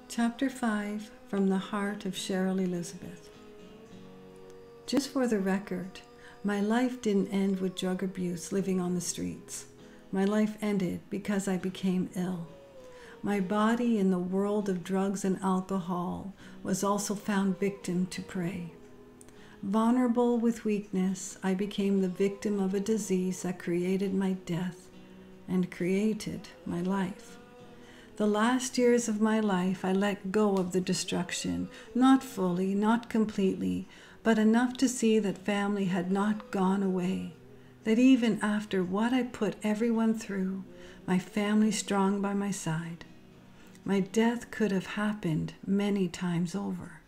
Chapter 5 from the Heart of Cheryl Elizabeth. Just for the record, my life didn't end with drug abuse living on the streets. My life ended because I became ill. My body in the world of drugs and alcohol was also found victim to prey. Vulnerable with weakness, I became the victim of a disease that created my death and created my life. The last years of my life, I let go of the destruction, not fully, not completely, but enough to see that family had not gone away, that even after what I put everyone through, my family strong by my side. My death could have happened many times over.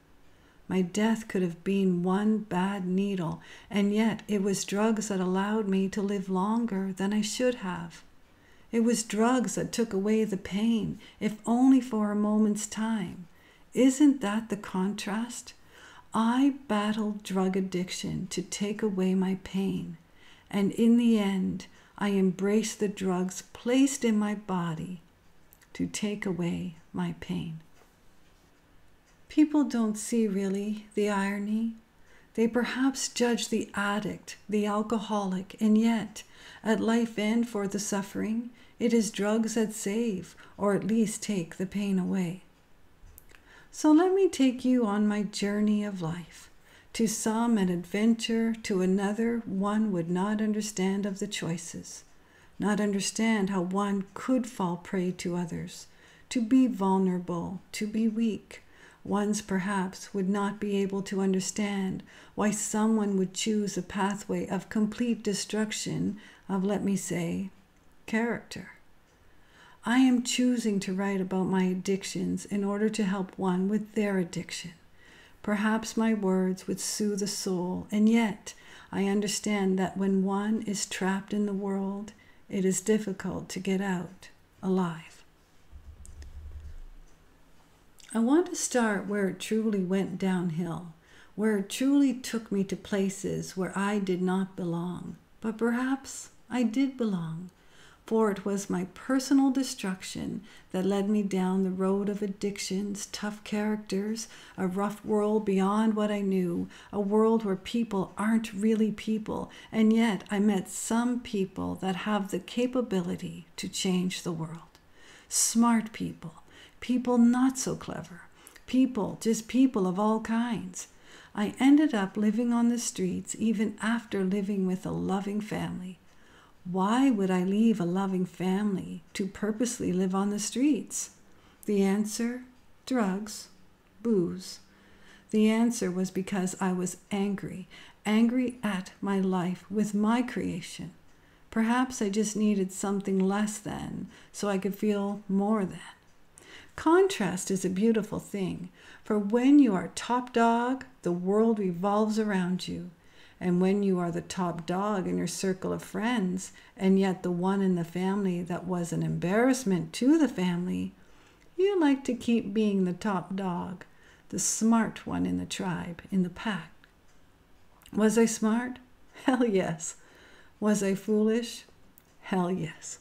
My death could have been one bad needle, and yet it was drugs that allowed me to live longer than I should have. It was drugs that took away the pain, if only for a moment's time. Isn't that the contrast? I battled drug addiction to take away my pain, and in the end, I embraced the drugs placed in my body to take away my pain. People don't see really the irony. They perhaps judge the addict, the alcoholic, and yet, at life end for the suffering, it is drugs that save, or at least take the pain away. So let me take you on my journey of life. To some an adventure, to another one would not understand of the choices, not understand how one could fall prey to others, to be vulnerable, to be weak. Ones perhaps would not be able to understand why someone would choose a pathway of complete destruction of, let me say, character. I am choosing to write about my addictions in order to help one with their addiction. Perhaps my words would soothe the soul, and yet I understand that when one is trapped in the world, it is difficult to get out alive. I want to start where it truly went downhill, where it truly took me to places where I did not belong, but perhaps I did belong, for it was my personal destruction that led me down the road of addictions, tough characters, a rough world beyond what I knew, a world where people aren't really people, and yet I met some people that have the capability to change the world. Smart people. People not so clever. People, just people of all kinds. I ended up living on the streets even after living with a loving family. Why would I leave a loving family to purposely live on the streets? The answer? Drugs, booze. The answer was because I was angry at my life with my creation. Perhaps I just needed something less than so I could feel more than. Contrast is a beautiful thing, for when you are top dog, the world revolves around you. And when you are the top dog in your circle of friends, and yet the one in the family that was an embarrassment to the family, you like to keep being the top dog, the smart one in the tribe, in the pack. Was I smart? Hell yes. Was I foolish? Hell yes.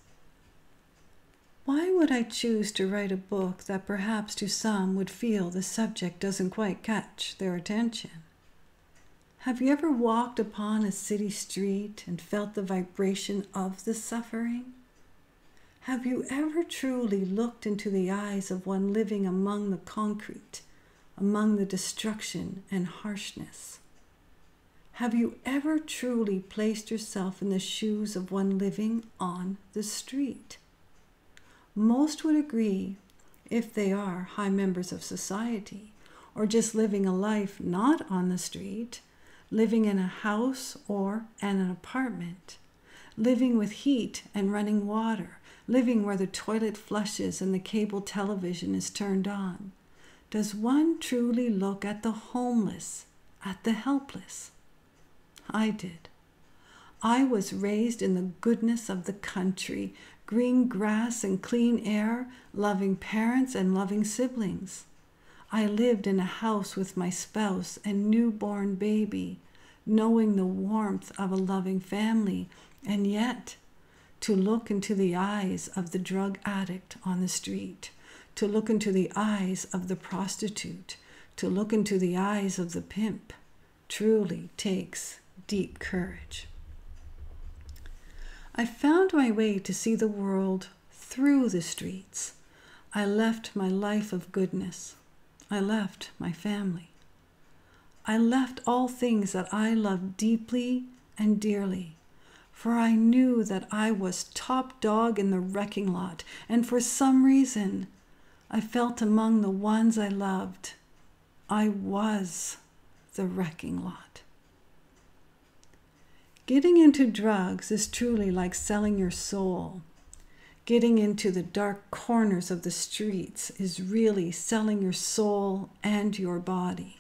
Why would I choose to write a book that perhaps to some would feel the subject doesn't quite catch their attention? Have you ever walked upon a city street and felt the vibration of the suffering? Have you ever truly looked into the eyes of one living among the concrete, among the destruction and harshness? Have you ever truly placed yourself in the shoes of one living on the street? Most would agree, if they are high members of society, or just living a life not on the street, living in a house or an apartment, living with heat and running water, living where the toilet flushes and the cable television is turned on. Does one truly look at the homeless, at the helpless? I did. I was raised in the goodness of the country, green grass and clean air, loving parents and loving siblings. I lived in a house with my spouse and newborn baby, knowing the warmth of a loving family, and yet to look into the eyes of the drug addict on the street, to look into the eyes of the prostitute, to look into the eyes of the pimp, truly takes deep courage. I found my way to see the world through the streets. I left my life of goodness. I left my family. I left all things that I loved deeply and dearly, for I knew that I was top dog in the wrecking lot, and for some reason, I felt among the ones I loved, I was the wrecking lot. Getting into drugs is truly like selling your soul. Getting into the dark corners of the streets is really selling your soul and your body.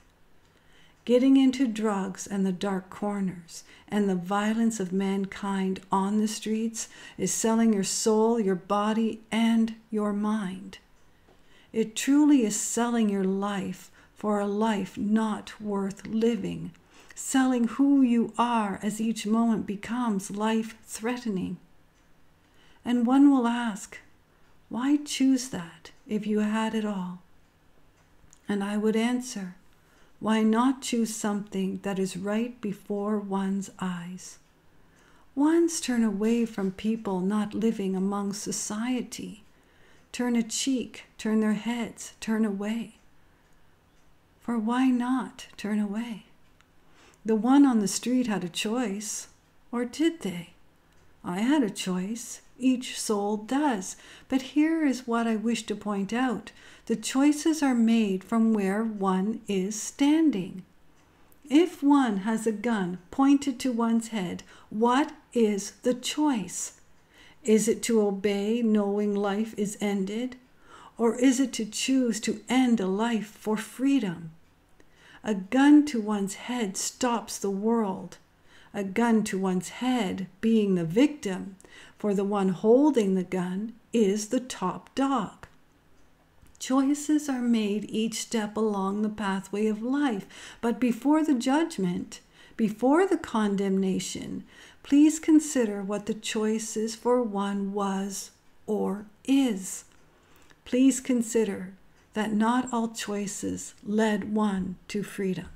Getting into drugs and the dark corners and the violence of mankind on the streets is selling your soul, your body, and your mind. It truly is selling your life for a life not worth living, selling who you are as each moment becomes life-threatening. And one will ask, why choose that if you had it all? And I would answer, why not choose something that is right before one's eyes? Ones turn away from people not living among society, turn a cheek, turn their heads, turn away. For why not turn away? The one on the street had a choice, or did they? I had a choice. Each soul does. But here is what I wish to point out. The choices are made from where one is standing. If one has a gun pointed to one's head, what is the choice? Is it to obey knowing life is ended? Or is it to choose to end a life for freedom? A gun to one's head stops the world. A gun to one's head being the victim, for the one holding the gun is the top dog. Choices are made each step along the pathway of life, but before the judgment, before the condemnation, please consider what the choices for one was or is. Please consider that not all choices led one to freedom.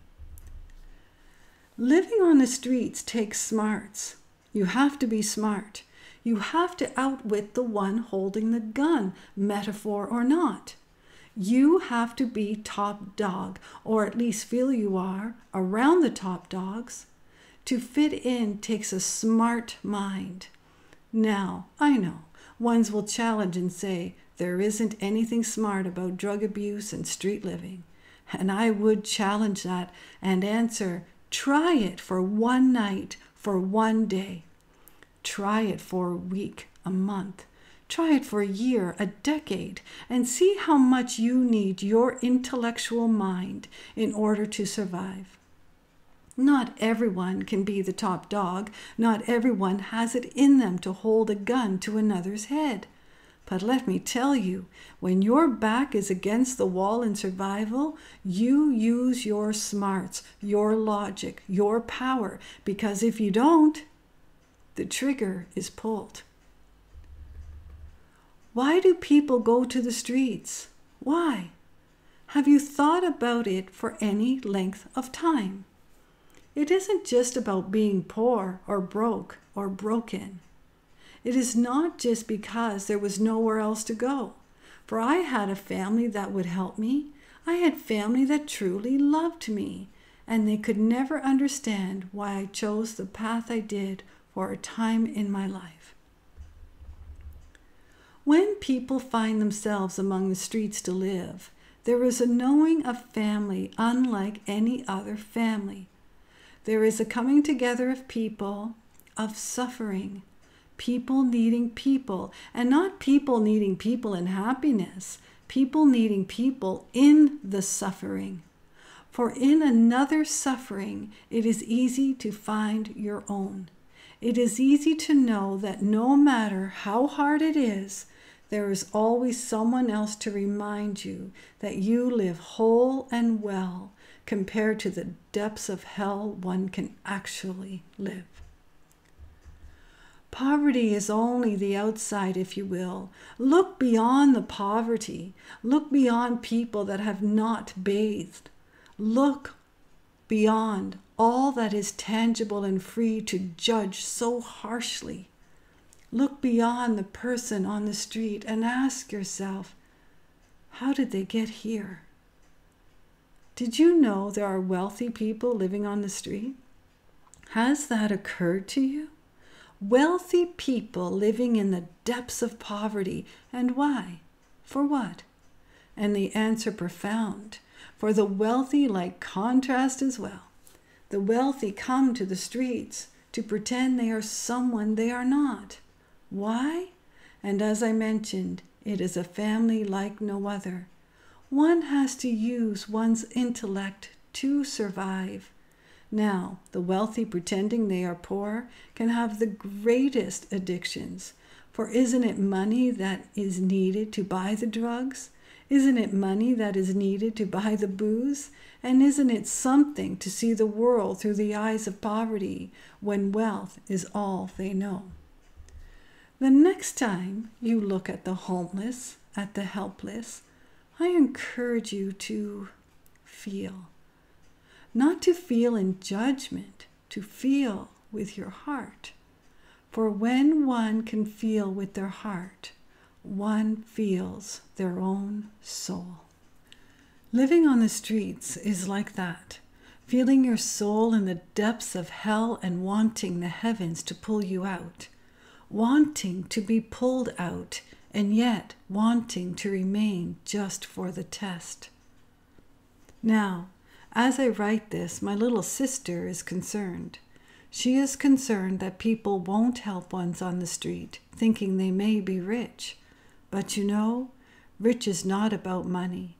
Living on the streets takes smarts. You have to be smart. You have to outwit the one holding the gun, metaphor or not. You have to be top dog, or at least feel you are, around the top dogs. To fit in takes a smart mind. Now, I know, ones will challenge and say, there isn't anything smart about drug abuse and street living. And I would challenge that and answer, try it for one night, for one day. Try it for a week, a month. Try it for a year, a decade, and see how much you need your intellectual mind in order to survive. Not everyone can be the top dog. Not everyone has it in them to hold a gun to another's head. But let me tell you, when your back is against the wall in survival, you use your smarts, your logic, your power, because if you don't, the trigger is pulled. Why do people go to the streets? Why? Have you thought about it for any length of time? It isn't just about being poor or broke or broken. It is not just because there was nowhere else to go. For I had a family that would help me. I had family that truly loved me, and they could never understand why I chose the path I did for a time in my life. When people find themselves among the streets to live, there is a knowing of family unlike any other family. There is a coming together of people, of suffering, people needing people, and not people needing people in happiness, people needing people in the suffering. For in another suffering, it is easy to find your own. It is easy to know that no matter how hard it is, there is always someone else to remind you that you live whole and well compared to the depths of hell one can actually live. Poverty is only the outside, if you will. Look beyond the poverty. Look beyond people that have not bathed. Look beyond all that is tangible and free to judge so harshly. Look beyond the person on the street and ask yourself, how did they get here? Did you know there are wealthy people living on the street? Has that occurred to you? Wealthy people living in the depths of poverty. And why? For what? And the answer profound. For the wealthy like contrast as well. The wealthy come to the streets to pretend they are someone they are not. Why? And as I mentioned, it is a family like no other. One has to use one's intellect to survive. Now, the wealthy pretending they are poor can have the greatest addictions. For isn't it money that is needed to buy the drugs? Isn't it money that is needed to buy the booze? And isn't it something to see the world through the eyes of poverty when wealth is all they know? The next time you look at the homeless, at the helpless, I encourage you to feel. Not to feel in judgment, to feel with your heart. For when one can feel with their heart, one feels their own soul. Living on the streets is like that, feeling your soul in the depths of hell and wanting the heavens to pull you out, wanting to be pulled out, and yet wanting to remain just for the test. Now, as I write this, my little sister is concerned. She is concerned that people won't help ones on the street, thinking they may be rich. But you know, rich is not about money.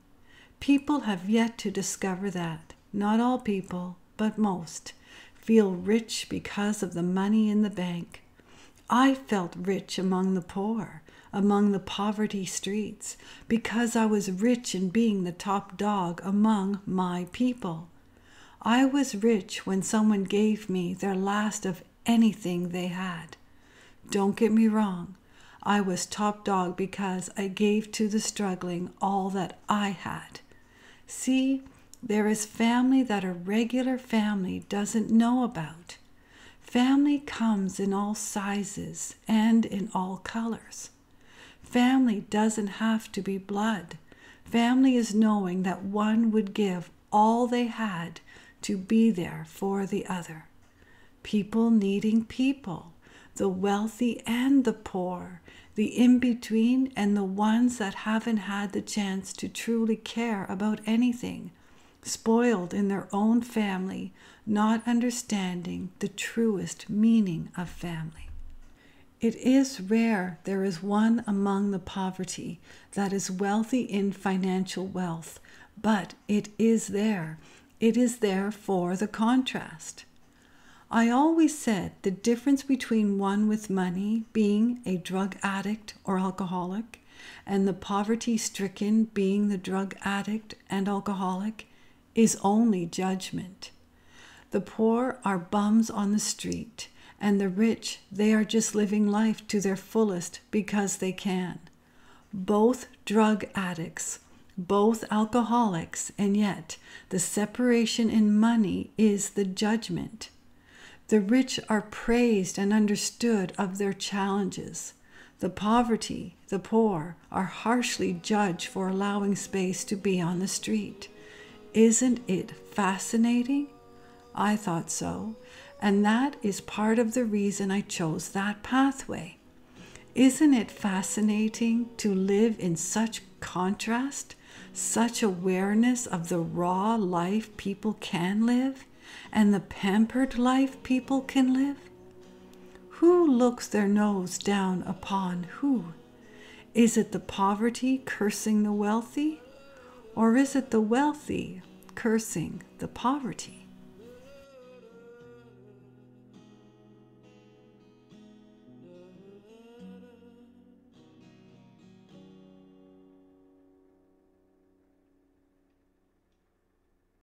People have yet to discover that. Not all people, but most, feel rich because of the money in the bank. I felt rich among the poor, among the poverty streets, because I was rich in being the top dog among my people. I was rich when someone gave me their last of anything they had. Don't get me wrong, I was top dog because I gave to the struggling all that I had. See, there is family that a regular family doesn't know about. Family comes in all sizes and in all colors. Family doesn't have to be blood. Family is knowing that one would give all they had to be there for the other. People needing people, the wealthy and the poor, the in-between and the ones that haven't had the chance to truly care about anything, spoiled in their own family, not understanding the truest meaning of family. It is rare there is one among the poverty that is wealthy in financial wealth, but it is there. It is there for the contrast. I always said the difference between one with money being a drug addict or alcoholic and the poverty-stricken being the drug addict and alcoholic is only judgment. The poor are bums on the street, and the rich, they are just living life to their fullest because they can. Both drug addicts, both alcoholics, and yet the separation in money is the judgment. The rich are praised and understood of their challenges. The poverty, the poor, are harshly judged for allowing space to be on the street. Isn't it fascinating? I thought so, and that is part of the reason I chose that pathway. Isn't it fascinating to live in such contrast, such awareness of the raw life people can live and the pampered life people can live? Who looks their nose down upon who? Is it the poverty cursing the wealthy, or is it the wealthy cursing the poverty?